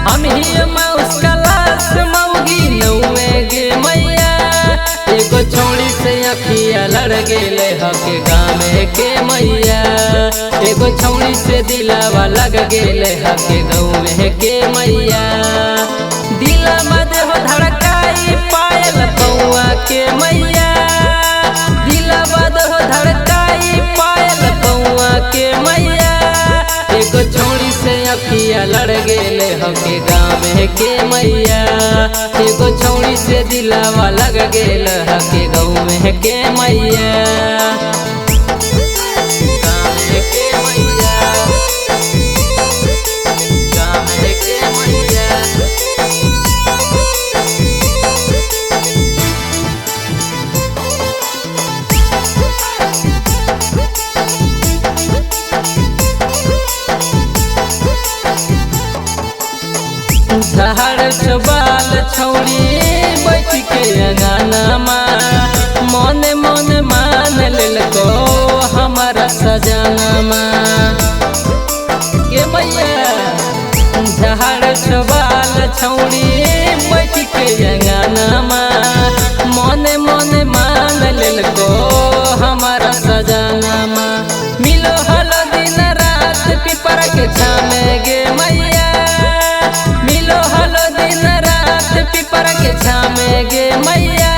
हम ही mouse class मौगी नौवे गे मैया। एगो छौड़ी से अखिया लड़ गेले हके गाँव के मैया। एगो छौड़ी से दिलावा लग गेले हके गाँव के मैया। दिला मद हो धड़काई पायल पौआ के मैया। दिला मद हो धड़काई पायल पौआ के मैया। एगो छौड़ी से अखिया लड़ गेले हके गाँव के मैया। एगो छौड़ी से दिलावा लग गेल हके गाँव के मैया। झाड़ छबाल छौड़ी बैठ के अंगनामा। मन मन मान लेलको हमारा सजनमा के मैया। झाड़ छबाल छौड़ी बैठ के अंगनामा। मन मन मान लेलको हमारा सजनमा। मिलो हल दिन रात पिपर के छामे गे मैया। मिलो हलो दिन रात पिपर के छामे गे मैया।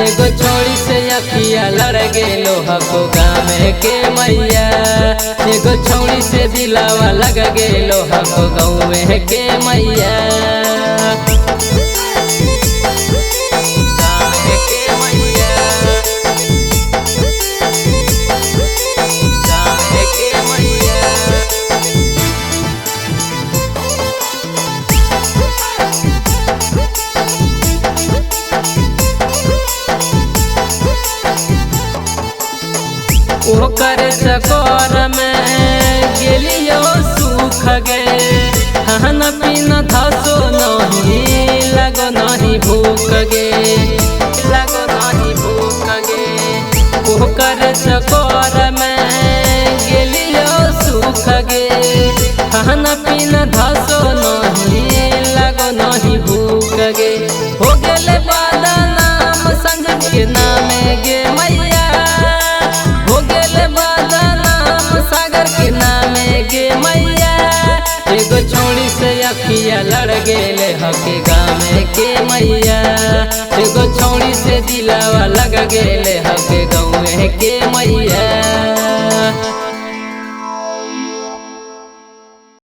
एगो छौड़ी से अखिया लड़ गेलो हको गाँव के मैया। एगो छौड़ी से दिलावा लग गेलो हको गाँव के मैया। ओकर चकोर में गेलियो सुख गे। खाना पीना धसो नहीं लगो नहीं भूख गे। लगो नहीं भूख गे। ओकर चकोर में गेलियो सुख गे। खाना पीना धसो नहीं लगो नहीं भूख गे। हो गेले बदनाम संजय के नामे गे मैया। हो गेले बदनाम सागर के नामे गे मैया। एगो छौड़ी से अखिया लड़ गेले हके गाँव के मैया। एगो छौड़ी से दिलावा लग गेले हके गाँव के मैया।